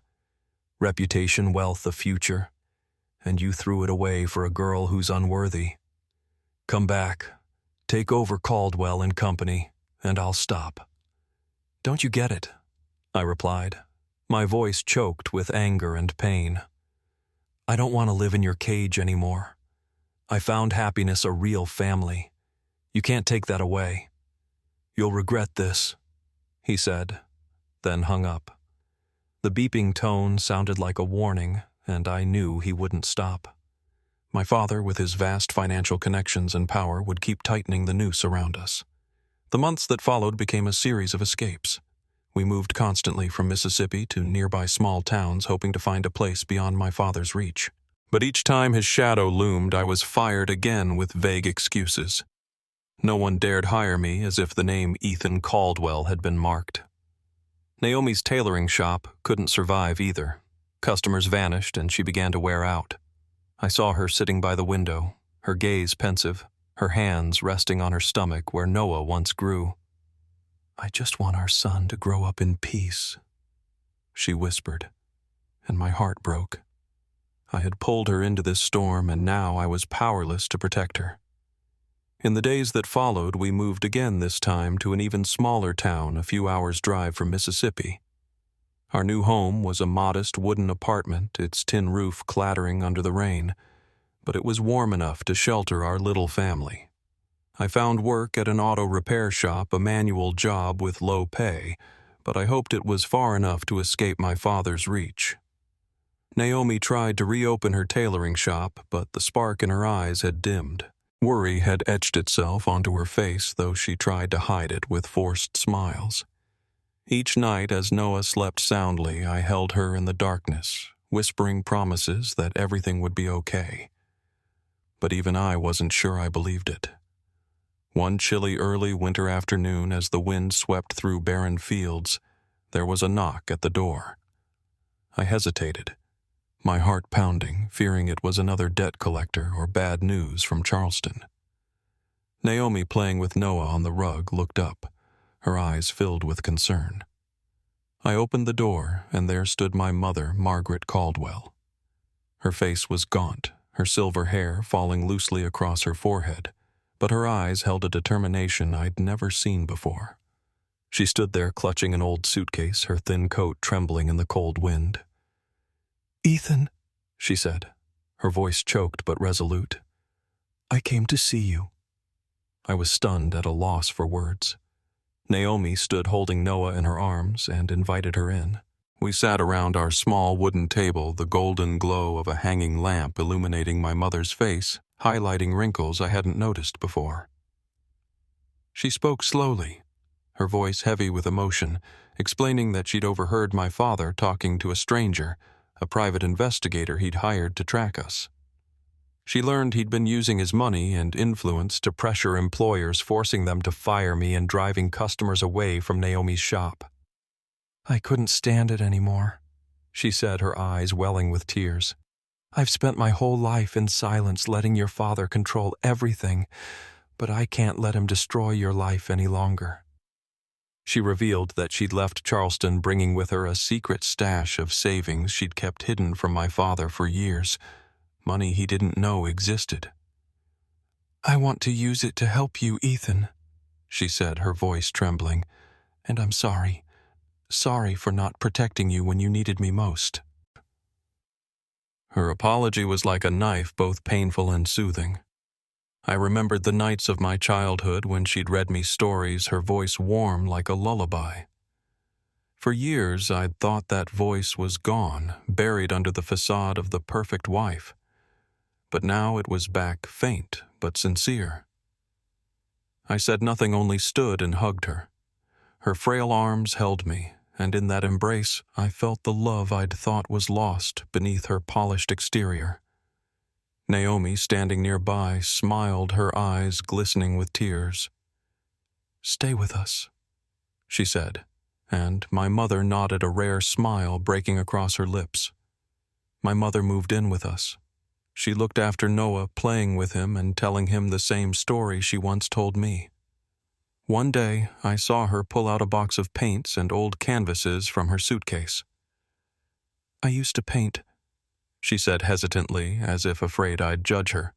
Reputation, wealth, a future. And you threw it away for a girl who's unworthy. Come back, take over Caldwell and Company, and I'll stop." "Don't you get it?" I replied, my voice choked with anger and pain. "I don't want to live in your cage anymore. I found happiness, a real family. You can't take that away. You'll regret this," he said, then hung up. The beeping tone sounded like a warning, and I knew he wouldn't stop. My father, with his vast financial connections and power, would keep tightening the noose around us. The months that followed became a series of escapes. We moved constantly from Mississippi to nearby small towns, hoping to find a place beyond my father's reach. But each time his shadow loomed, I was fired again with vague excuses. No one dared hire me, as if the name Ethan Caldwell had been marked. Naomi's tailoring shop couldn't survive either. Customers vanished, and she began to wear out. I saw her sitting by the window, her gaze pensive, her hands resting on her stomach where Noah once grew. "I just want our son to grow up in peace," she whispered, and my heart broke. I had pulled her into this storm, and now I was powerless to protect her. In the days that followed, we moved again, this time to an even smaller town a few hours' drive from Mississippi. Our new home was a modest wooden apartment, its tin roof clattering under the rain, but it was warm enough to shelter our little family. I found work at an auto repair shop, a manual job with low pay, but I hoped it was far enough to escape my father's reach. Naomi tried to reopen her tailoring shop, but the spark in her eyes had dimmed. Worry had etched itself onto her face, though she tried to hide it with forced smiles. Each night, as Noah slept soundly, I held her in the darkness, whispering promises that everything would be okay. but even I wasn't sure I believed it. One chilly early winter afternoon, as the wind swept through barren fields, there was a knock at the door. I hesitated, my heart pounding, fearing it was another debt collector or bad news from Charleston. Naomi, playing with Noah on the rug, looked up, her eyes filled with concern. I opened the door, and there stood my mother, Margaret Caldwell. Her face was gaunt, her silver hair falling loosely across her forehead, but her eyes held a determination I'd never seen before. She stood there clutching an old suitcase, her thin coat trembling in the cold wind. "Ethan," she said, her voice choked but resolute, "I came to see you." I was stunned, at a loss for words. Naomi stood holding Noah in her arms and invited her in. We sat around our small wooden table, the golden glow of a hanging lamp illuminating my mother's face, highlighting wrinkles I hadn't noticed before. She spoke slowly, her voice heavy with emotion, explaining that she'd overheard my father talking to a stranger, a private investigator he'd hired to track us. She learned he'd been using his money and influence to pressure employers, forcing them to fire me and driving customers away from Naomi's shop. "I couldn't stand it anymore," she said, her eyes welling with tears. "I've spent my whole life in silence, letting your father control everything, but I can't let him destroy your life any longer." She revealed that she'd left Charleston bringing with her a secret stash of savings she'd kept hidden from my father for years, money he didn't know existed. "I want to use it to help you, Ethan," she said, her voice trembling, "and I'm sorry. Sorry for not protecting you when you needed me most." Her apology was like a knife, both painful and soothing. I remembered the nights of my childhood when she'd read me stories, her voice warm like a lullaby. For years, I'd thought that voice was gone, buried under the facade of the perfect wife. But now it was back, faint but sincere. I said nothing, only stood and hugged her. Her frail arms held me, and in that embrace, I felt the love I'd thought was lost beneath her polished exterior. Naomi, standing nearby, smiled, her eyes glistening with tears. "Stay with us," she said, and my mother nodded, a rare smile breaking across her lips. My mother moved in with us. She looked after Noah, playing with him and telling him the same story she once told me. One day, I saw her pull out a box of paints and old canvases from her suitcase. "I used to paint," she said hesitantly, as if afraid I'd judge her.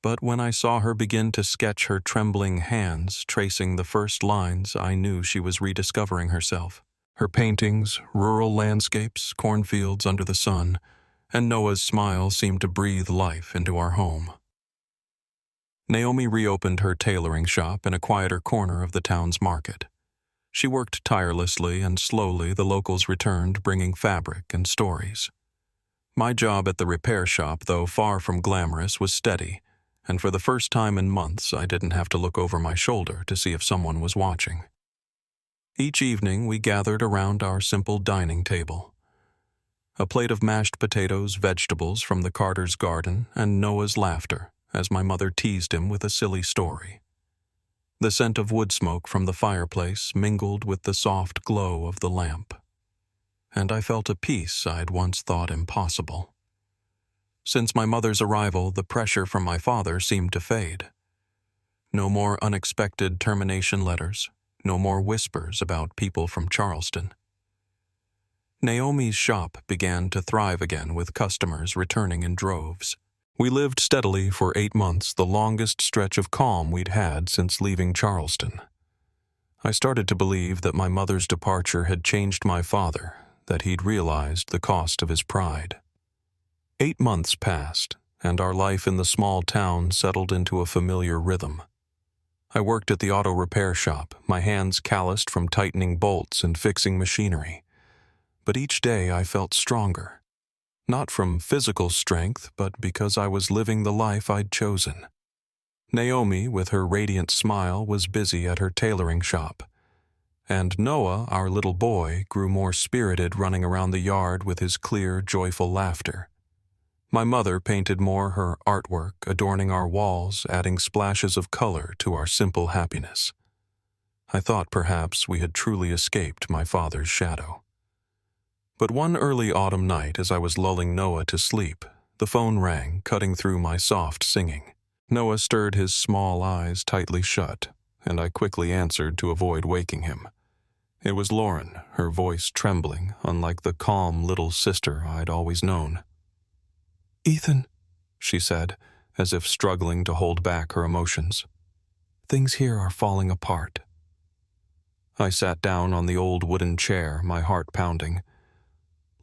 But when I saw her begin to sketch, her trembling hands tracing the first lines, I knew she was rediscovering herself. Her paintings, rural landscapes, cornfields under the sun, and Noah's smile seemed to breathe life into our home. Naomi reopened her tailoring shop in a quieter corner of the town's market. She worked tirelessly, and slowly the locals returned, bringing fabric and stories. My job at the repair shop, though far from glamorous, was steady, and for the first time in months I didn't have to look over my shoulder to see if someone was watching. Each evening we gathered around our simple dining table. A plate of mashed potatoes, vegetables from the Carter's garden, and Noah's laughter as my mother teased him with a silly story. The scent of wood smoke from the fireplace mingled with the soft glow of the lamp, and I felt a peace I'd once thought impossible. Since my mother's arrival, the pressure from my father seemed to fade. No more unexpected termination letters, no more whispers about people from Charleston. Naomi's shop began to thrive again, with customers returning in droves. We lived steadily for 8 months, the longest stretch of calm we'd had since leaving Charleston. I started to believe that my mother's departure had changed my father, that he'd realized the cost of his pride. 8 months passed, and our life in the small town settled into a familiar rhythm. I worked at the auto repair shop, my hands calloused from tightening bolts and fixing machinery. But each day I felt stronger. Not from physical strength, but because I was living the life I'd chosen. Naomi, with her radiant smile, was busy at her tailoring shop. And Noah, our little boy, grew more spirited, running around the yard with his clear, joyful laughter. My mother painted more her artwork, adorning our walls, adding splashes of color to our simple happiness. I thought perhaps we had truly escaped my father's shadow. But one early autumn night, as I was lulling Noah to sleep, the phone rang, cutting through my soft singing. Noah stirred his small eyes tightly shut, and I quickly answered to avoid waking him. It was Lauren, her voice trembling, unlike the calm little sister I'd always known. "Ethan," she said, as if struggling to hold back her emotions. "Things here are falling apart." I sat down on the old wooden chair, my heart pounding.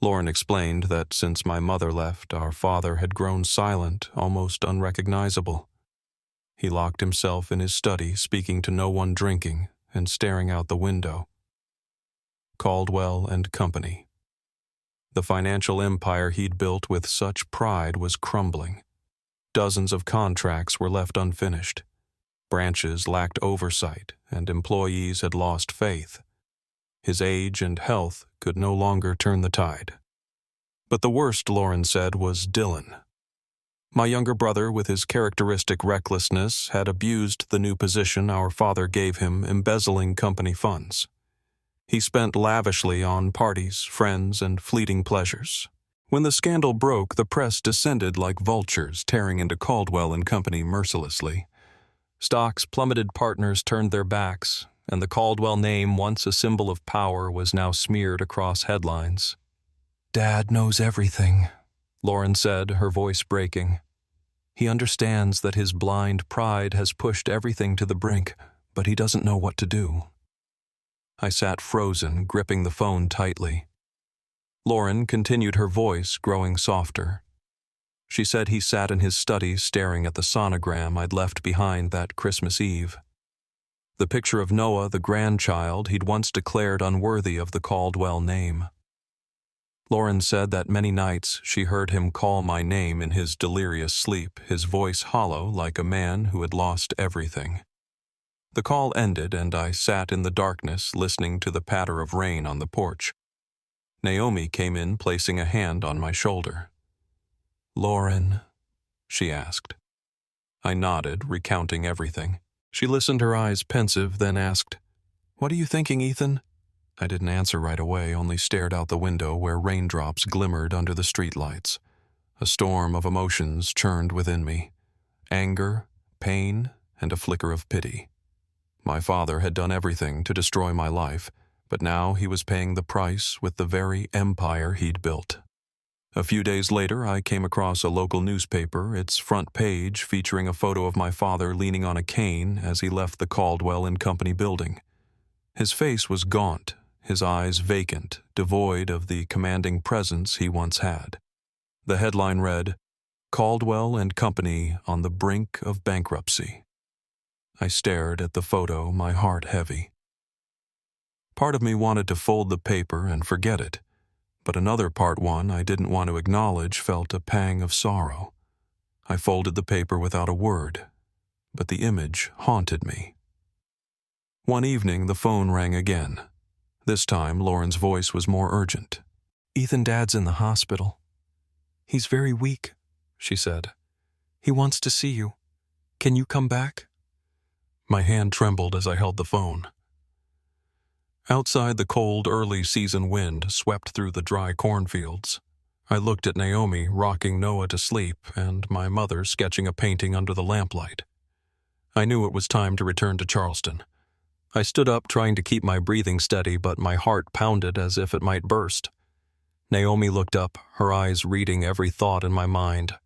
Lauren explained that since my mother left, our father had grown silent, almost unrecognizable. He locked himself in his study, speaking to no one, drinking, and staring out the window. Caldwell and Company. The financial empire he'd built with such pride was crumbling. Dozens of contracts were left unfinished. Branches lacked oversight, and employees had lost faith. His age and health could no longer turn the tide. But the worst, Lauren said, was Dylan. My younger brother, with his characteristic recklessness, had abused the new position our father gave him, embezzling company funds. He spent lavishly on parties, friends, and fleeting pleasures. When the scandal broke, the press descended like vultures, tearing into Caldwell and Company mercilessly. Stocks plummeted, partners turned their backs, and the Caldwell name, once a symbol of power, was now smeared across headlines. "Dad knows everything," Lauren said, her voice breaking. "He understands that his blind pride has pushed everything to the brink, but he doesn't know what to do." I sat frozen, gripping the phone tightly. Lauren continued, her voice growing softer. She said he sat in his study staring at the sonogram I'd left behind that Christmas Eve. The picture of Noah, the grandchild he'd once declared unworthy of the Caldwell name. Lauren said that many nights she heard him call my name in his delirious sleep, his voice hollow like a man who had lost everything. The call ended, and I sat in the darkness listening to the patter of rain on the porch. Naomi came in, placing a hand on my shoulder. "Lauren," she asked. I nodded, recounting everything. She listened, her eyes pensive, then asked, "What are you thinking, Ethan?" I didn't answer right away, only stared out the window where raindrops glimmered under the streetlights. A storm of emotions churned within me. Anger, pain, and a flicker of pity. My father had done everything to destroy my life, but now he was paying the price with the very empire he'd built. A few days later, I came across a local newspaper, its front page featuring a photo of my father leaning on a cane as he left the Caldwell and Company building. His face was gaunt, his eyes vacant, devoid of the commanding presence he once had. The headline read, "Caldwell and Company on the brink of bankruptcy." I stared at the photo, my heart heavy. Part of me wanted to fold the paper and forget it, but another part, one I didn't want to acknowledge, felt a pang of sorrow. I folded the paper without a word, but the image haunted me. One evening, the phone rang again. This time, Lauren's voice was more urgent. "Ethan, Dad's in the hospital. He's very weak," she said. "He wants to see you. Can you come back?" My hand trembled as I held the phone. Outside, the cold, early-season wind swept through the dry cornfields. I looked at Naomi rocking Noah to sleep and my mother sketching a painting under the lamplight. I knew it was time to return to Charleston. I stood up, trying to keep my breathing steady, but my heart pounded as if it might burst. Naomi looked up, her eyes reading every thought in my mind.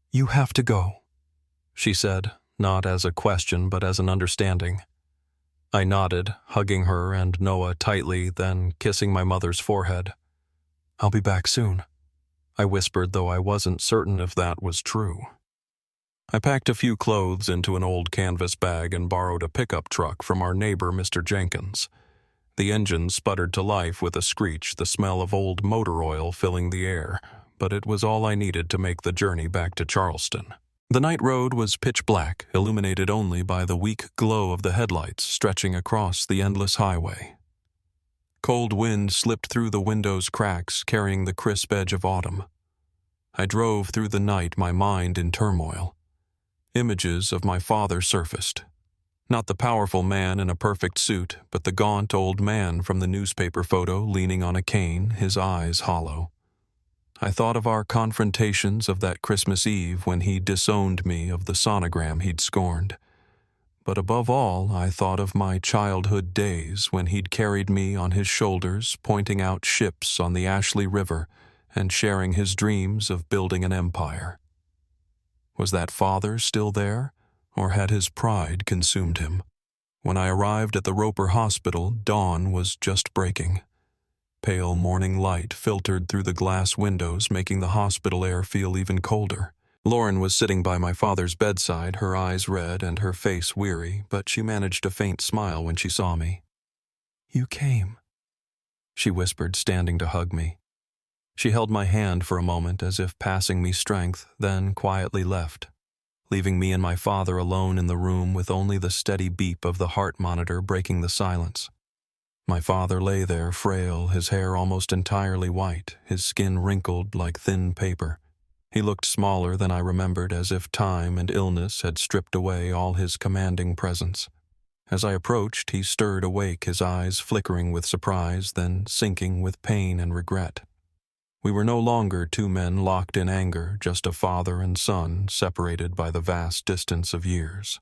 "You have to go," she said, not as a question but as an understanding. I nodded, hugging her and Noah tightly, then kissing my mother's forehead. "I'll be back soon," I whispered, though I wasn't certain if that was true. I packed a few clothes into an old canvas bag and borrowed a pickup truck from our neighbor, Mr. Jenkins. The engine sputtered to life with a screech, the smell of old motor oil filling the air, but it was all I needed to make the journey back to Charleston. The night road was pitch black, illuminated only by the weak glow of the headlights stretching across the endless highway. Cold wind slipped through the window's cracks, carrying the crisp edge of autumn. I drove through the night, my mind in turmoil. Images of my father surfaced. Not the powerful man in a perfect suit, but the gaunt old man from the newspaper photo leaning on a cane, his eyes hollow. I thought of our confrontations of that Christmas Eve when he disowned me of the sonogram he'd scorned. But above all, I thought of my childhood days when he'd carried me on his shoulders, pointing out ships on the Ashley River and sharing his dreams of building an empire. Was that father still there, or had his pride consumed him? When I arrived at the Roper Hospital, dawn was just breaking. Pale morning light filtered through the glass windows, making the hospital air feel even colder. Lauren was sitting by my father's bedside, her eyes red and her face weary, but she managed a faint smile when she saw me. "You came," she whispered, standing to hug me. She held my hand for a moment as if passing me strength, then quietly left, leaving me and my father alone in the room with only the steady beep of the heart monitor breaking the silence. My father lay there frail, his hair almost entirely white, his skin wrinkled like thin paper. He looked smaller than I remembered, as if time and illness had stripped away all his commanding presence. As I approached, he stirred awake, his eyes flickering with surprise, then sinking with pain and regret. We were no longer two men locked in anger, just a father and son separated by the vast distance of years.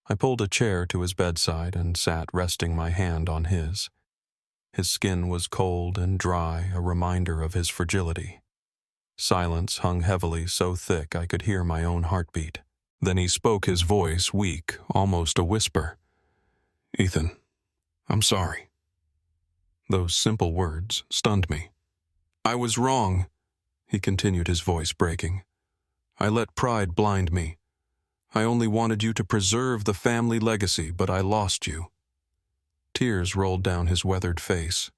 I pulled a chair to his bedside and sat resting my hand on his. His skin was cold and dry, a reminder of his fragility. Silence hung heavily, so thick I could hear my own heartbeat. Then he spoke, his voice weak, almost a whisper. "Ethan, I'm sorry." Those simple words stunned me. "I was wrong," he continued, his voice breaking. "I let pride blind me. I only wanted you to preserve the family legacy, but I lost you." Tears rolled down his weathered face,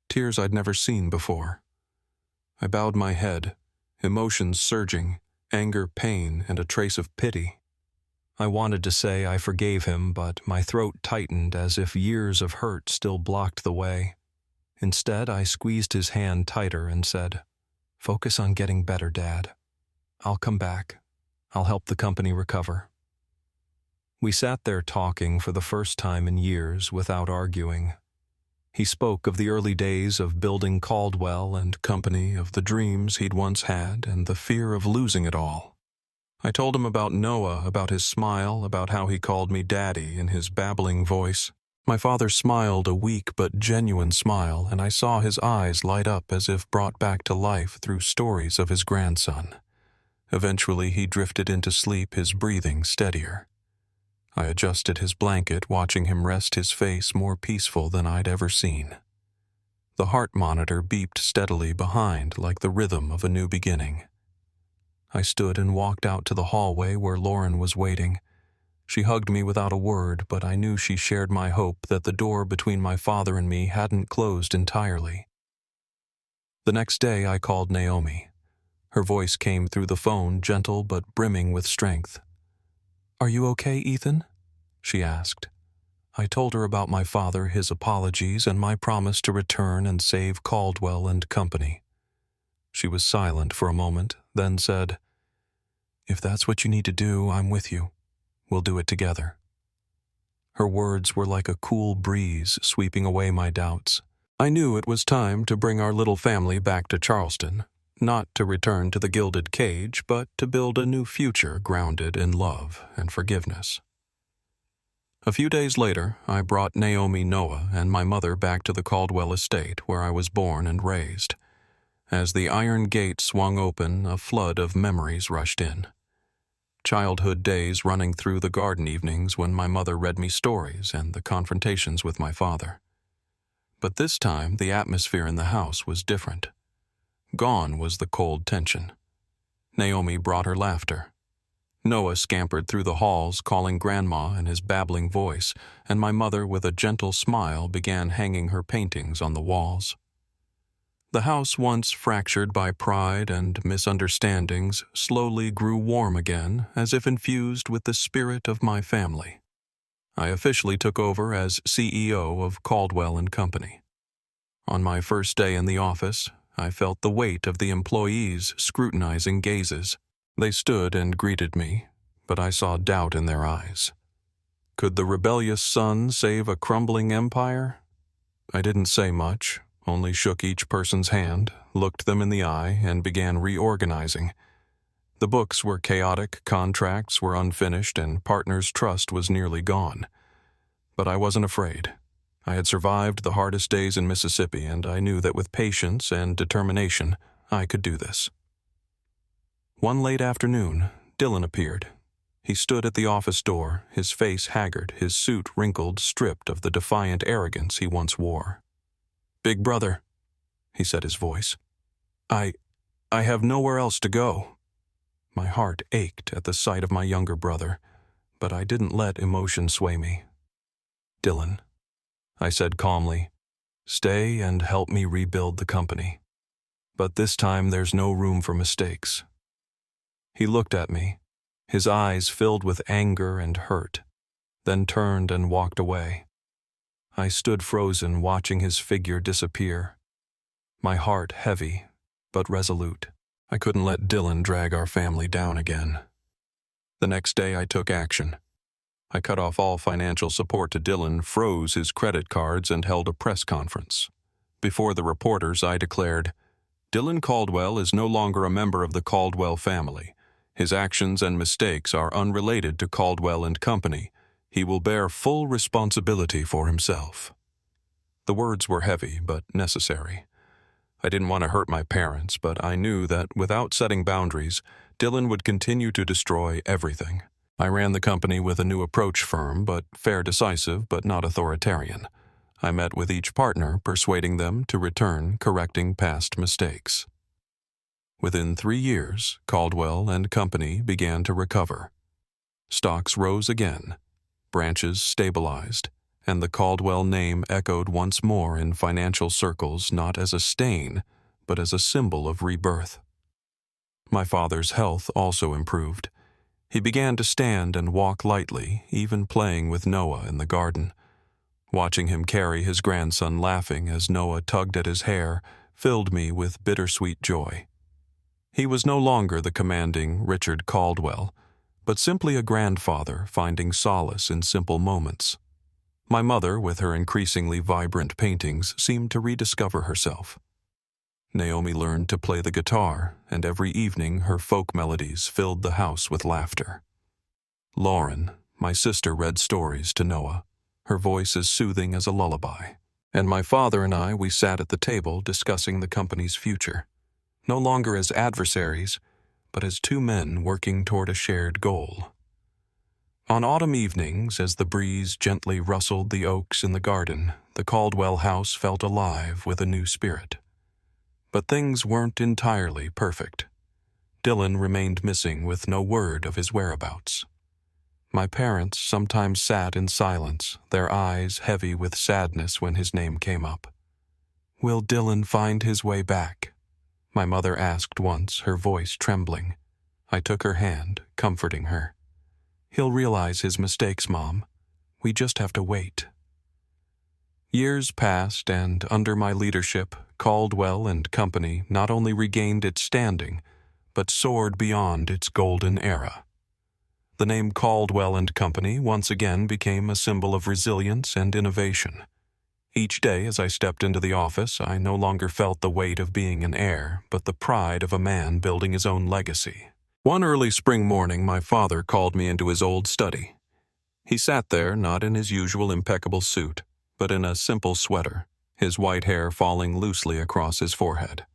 tears I'd never seen before. I bowed my head, emotions surging, anger, pain, and a trace of pity. I wanted to say I forgave him, but my throat tightened as if years of hurt still blocked the way. Instead, I squeezed his hand tighter and said, "Focus on getting better, Dad. I'll come back. I'll help the company recover." We sat there talking for the first time in years without arguing. He spoke of the early days of building Caldwell and Company, of the dreams he'd once had and the fear of losing it all. I told him about Noah, about his smile, about how he called me Daddy in his babbling voice. My father smiled, a weak but genuine smile, and I saw his eyes light up as if brought back to life through stories of his grandson. Eventually he drifted into sleep, his breathing steadier. I adjusted his blanket, watching him rest, his face more peaceful than I'd ever seen. The heart monitor beeped steadily behind, like the rhythm of a new beginning. I stood and walked out to the hallway where Lauren was waiting. She hugged me without a word, but I knew she shared my hope that the door between my father and me hadn't closed entirely. The next day I called Naomi. Her voice came through the phone, gentle but brimming with strength. "Are you okay, Ethan?" she asked. I told her about my father, his apologies, and my promise to return and save Caldwell and Company. She was silent for a moment, then said, "If that's what you need to do, I'm with you. We'll do it together." Her words were like a cool breeze sweeping away my doubts. I knew it was time to bring our little family back to Charleston. Not to return to the gilded cage, but to build a new future grounded in love and forgiveness. A few days later, I brought Naomi, Noah, and my mother back to the Caldwell estate where I was born and raised. As the iron gate swung open, a flood of memories rushed in. Childhood days running through the garden evenings when my mother read me stories and the confrontations with my father. But this time, the atmosphere in the house was different. Gone was the cold tension. Naomi brought her laughter. Noah scampered through the halls, calling Grandma in his babbling voice, and my mother, with a gentle smile, began hanging her paintings on the walls. The house, once fractured by pride and misunderstandings, slowly grew warm again, as if infused with the spirit of my family. I officially took over as CEO of Caldwell and Company. On my first day in the office, I felt the weight of the employees' scrutinizing gazes. They stood and greeted me, but I saw doubt in their eyes. Could the rebellious son save a crumbling empire? I didn't say much, only shook each person's hand, looked them in the eye, and began reorganizing. The books were chaotic, contracts were unfinished, and partners' trust was nearly gone. But I wasn't afraid. I had survived the hardest days in Mississippi, and I knew that with patience and determination, I could do this. One late afternoon, Dylan appeared. He stood at the office door, his face haggard, his suit wrinkled, stripped of the defiant arrogance he once wore. "Big brother," he said, his voice. I have nowhere else to go." My heart ached at the sight of my younger brother, but I didn't let emotion sway me. "Dylan," I said calmly, "stay and help me rebuild the company. But this time there's no room for mistakes." He looked at me, his eyes filled with anger and hurt, then turned and walked away. I stood frozen, watching his figure disappear, my heart heavy but resolute. I couldn't let Dylan drag our family down again. The next day I took action. I cut off all financial support to Dylan, froze his credit cards, and held a press conference. Before the reporters, I declared, "Dylan Caldwell is no longer a member of the Caldwell family. His actions and mistakes are unrelated to Caldwell and Company. He will bear full responsibility for himself." The words were heavy but necessary. I didn't want to hurt my parents, but I knew that without setting boundaries, Dylan would continue to destroy everything. I ran the company with a new approach, firm but fair, decisive but not authoritarian. I met with each partner, persuading them to return, correcting past mistakes. Within 3 years, Caldwell and Company began to recover. Stocks rose again, branches stabilized, and the Caldwell name echoed once more in financial circles, not as a stain, but as a symbol of rebirth. My father's health also improved. He began to stand and walk lightly, even playing with Noah in the garden. Watching him carry his grandson laughing as Noah tugged at his hair filled me with bittersweet joy. He was no longer the commanding Richard Caldwell, but simply a grandfather finding solace in simple moments. My mother, with her increasingly vibrant paintings, seemed to rediscover herself. Naomi learned to play the guitar, and every evening her folk melodies filled the house with laughter. Lauren, my sister, read stories to Noah, her voice as soothing as a lullaby. And my father and I, we sat at the table discussing the company's future, no longer as adversaries, but as two men working toward a shared goal. On autumn evenings, as the breeze gently rustled the oaks in the garden, the Caldwell house felt alive with a new spirit. But things weren't entirely perfect. Dylan remained missing with no word of his whereabouts. My parents sometimes sat in silence, their eyes heavy with sadness when his name came up. "Will Dylan find his way back?" my mother asked once, her voice trembling. I took her hand, comforting her. "He'll realize his mistakes, Mom. We just have to wait." Years passed, and under my leadership, Caldwell and Company not only regained its standing, but soared beyond its golden era. The name Caldwell and Company once again became a symbol of resilience and innovation. Each day as I stepped into the office, I no longer felt the weight of being an heir, but the pride of a man building his own legacy. One early spring morning, my father called me into his old study. He sat there, not in his usual impeccable suit, but in a simple sweater, his white hair falling loosely across his forehead.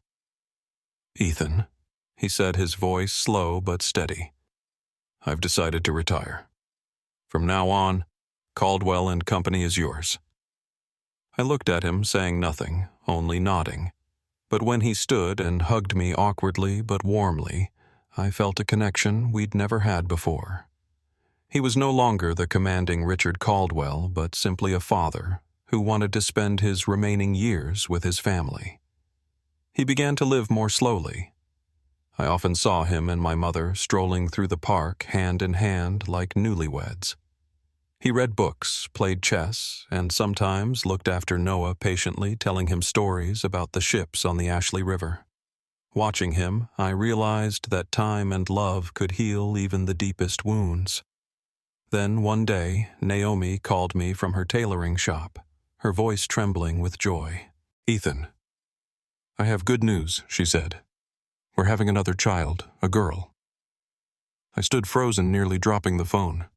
"Ethan," he said, his voice slow but steady, "I've decided to retire. From now on, Caldwell and Company is yours." I looked at him, saying nothing, only nodding. But when he stood and hugged me awkwardly but warmly, I felt a connection we'd never had before. He was no longer the commanding Richard Caldwell, but simply a father who wanted to spend his remaining years with his family. He began to live more slowly. I often saw him and my mother strolling through the park hand in hand like newlyweds. He read books, played chess, and sometimes looked after Noah patiently, telling him stories about the ships on the Ashley River. Watching him, I realized that time and love could heal even the deepest wounds. Then one day, Naomi called me from her tailoring shop, her voice trembling with joy. "Ethan, I have good news," she said. "We're having another child, a girl." I stood frozen, nearly dropping the phone.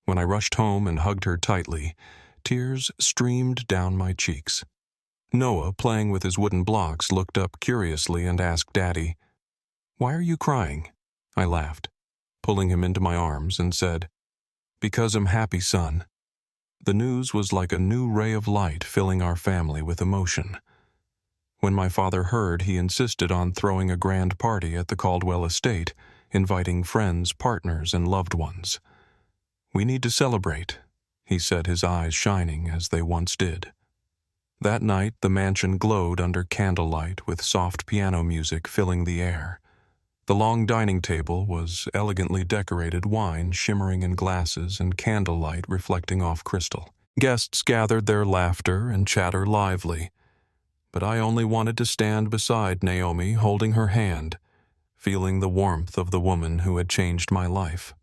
When I rushed home and hugged her tightly, tears streamed down my cheeks. Noah, playing with his wooden blocks, looked up curiously and asked Daddy, "Why are you crying?" I laughed, pulling him into my arms, and said, "Because I'm happy, son." The news was like a new ray of light, filling our family with emotion. When my father heard, he insisted on throwing a grand party at the Caldwell estate, inviting friends, partners, and loved ones. "We need to celebrate," he said, his eyes shining as they once did. That night, the mansion glowed under candlelight with soft piano music filling the air. The long dining table was elegantly decorated, wine shimmering in glasses and candlelight reflecting off crystal. Guests gathered, their laughter and chatter lively, but I only wanted to stand beside Naomi, holding her hand, feeling the warmth of the woman who had changed my life.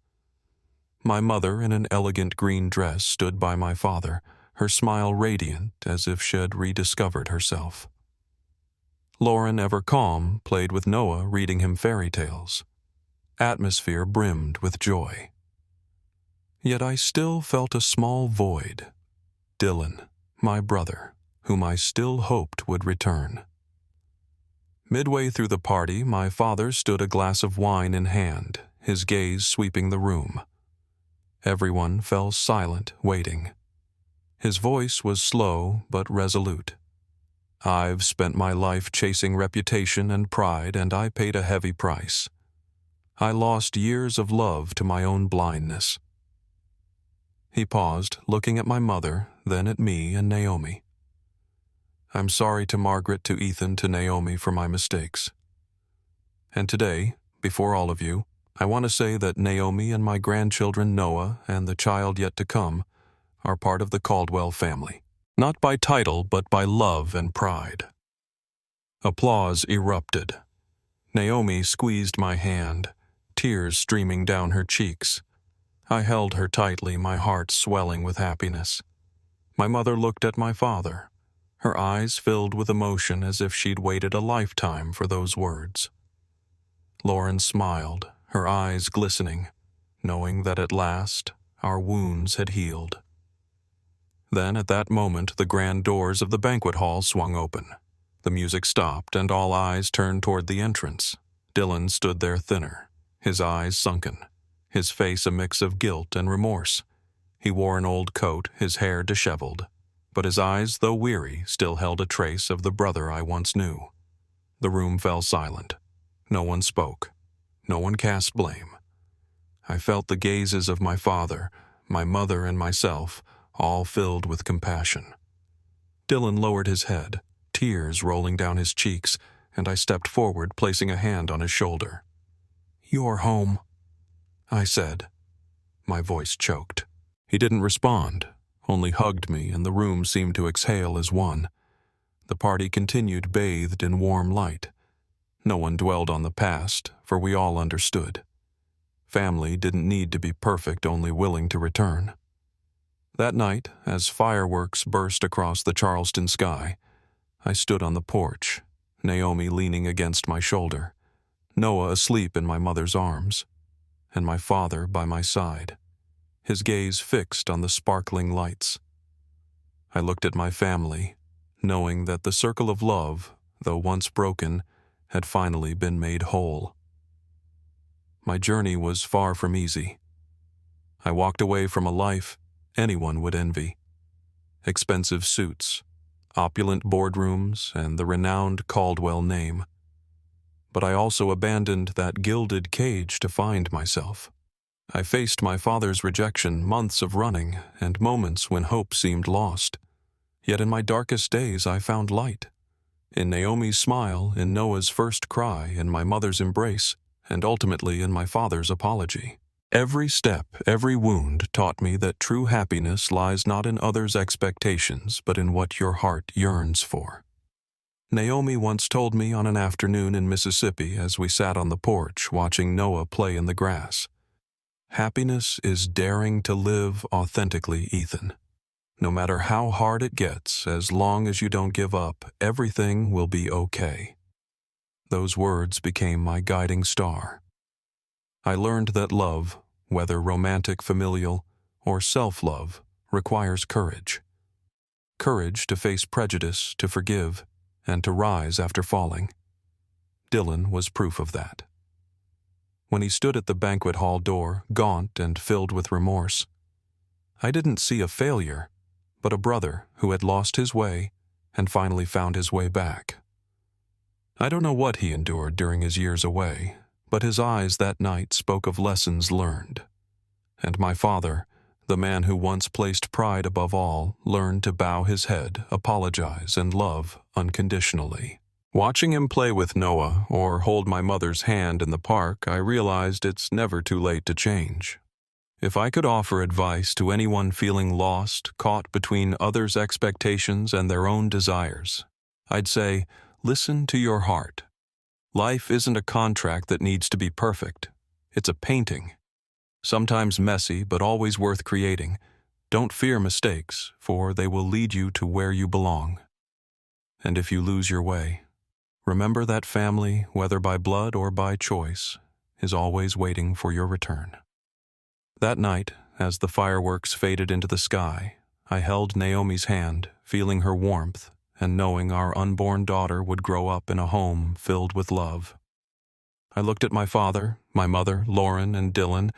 My mother, in an elegant green dress, stood by my father, her smile radiant as if she had rediscovered herself. Lauren, ever calm, played with Noah, reading him fairy tales. Atmosphere brimmed with joy. Yet I still felt a small void. Dylan, my brother, whom I still hoped would return. Midway through the party, my father stood, a glass of wine in hand, his gaze sweeping the room. Everyone fell silent, waiting. His voice was slow but resolute. "I've spent my life chasing reputation and pride, and I paid a heavy price. I lost years of love to my own blindness." He paused, looking at my mother, then at me and Naomi. "I'm sorry to Margaret, to Ethan, to Naomi for my mistakes. And today, before all of you, I want to say that Naomi and my grandchildren Noah and the child yet to come are part of the Caldwell family, not by title but by love and pride." Applause erupted. Naomi squeezed my hand, tears streaming down her cheeks. I held her tightly, my heart swelling with happiness. My mother looked at my father, her eyes filled with emotion as if she'd waited a lifetime for those words. Lauren smiled, her eyes glistening, knowing that at last our wounds had healed. Then at that moment the grand doors of the banquet hall swung open. The music stopped and all eyes turned toward the entrance. Dylan stood there thinner, his eyes sunken, his face a mix of guilt and remorse. He wore an old coat, his hair disheveled, but his eyes, though weary, still held a trace of the brother I once knew. The room fell silent. No one spoke. No one cast blame. I felt the gazes of my father, my mother, and myself, all filled with compassion. Dylan lowered his head, tears rolling down his cheeks, and I stepped forward, placing a hand on his shoulder. "You're home," I said. My voice choked. He didn't respond, only hugged me, and the room seemed to exhale as one. The party continued, bathed in warm light. No one dwelled on the past, for we all understood. Family didn't need to be perfect, only willing to return. That night, as fireworks burst across the Charleston sky, I stood on the porch, Naomi leaning against my shoulder, Noah asleep in my mother's arms, and my father by my side, his gaze fixed on the sparkling lights. I looked at my family, knowing that the circle of love, though once broken, had finally been made whole. My journey was far from easy. I walked away from a life anyone would envy. Expensive suits, opulent boardrooms, and the renowned Caldwell name. But I also abandoned that gilded cage to find myself. I faced my father's rejection, months of running, and moments when hope seemed lost. Yet in my darkest days I found light. In Naomi's smile, in Noah's first cry, in my mother's embrace, and ultimately in my father's apology. Every step, every wound taught me that true happiness lies not in others' expectations, but in what your heart yearns for. Naomi once told me on an afternoon in Mississippi as we sat on the porch watching Noah play in the grass, "Happiness is daring to live authentically, Ethan. No matter how hard it gets, as long as you don't give up, everything will be okay." Those words became my guiding star. I learned that love, whether romantic, familial, or self-love, requires courage. Courage to face prejudice, to forgive, and to rise after falling. Dylan was proof of that. When he stood at the banquet hall door, gaunt and filled with remorse, I didn't see a failure, but a brother who had lost his way and finally found his way back. I don't know what he endured during his years away, but his eyes that night spoke of lessons learned. And my father, the man who once placed pride above all, learned to bow his head, apologize, and love unconditionally. Watching him play with Noah or hold my mother's hand in the park, I realized it's never too late to change. If I could offer advice to anyone feeling lost, caught between others' expectations and their own desires, I'd say, listen to your heart. Life isn't a contract that needs to be perfect. It's a painting. Sometimes messy, but always worth creating. Don't fear mistakes, for they will lead you to where you belong. And if you lose your way, remember that family, whether by blood or by choice, is always waiting for your return. That night, as the fireworks faded into the sky, I held Naomi's hand, feeling her warmth, and knowing our unborn daughter would grow up in a home filled with love. I looked at my father, my mother, Lauren, and Dylan,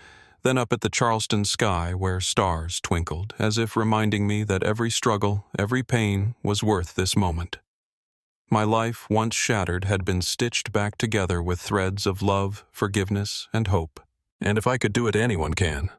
then up at the Charleston sky where stars twinkled, as if reminding me that every struggle, every pain was worth this moment. My life, once shattered, had been stitched back together with threads of love, forgiveness, and hope. And if I could do it, anyone can.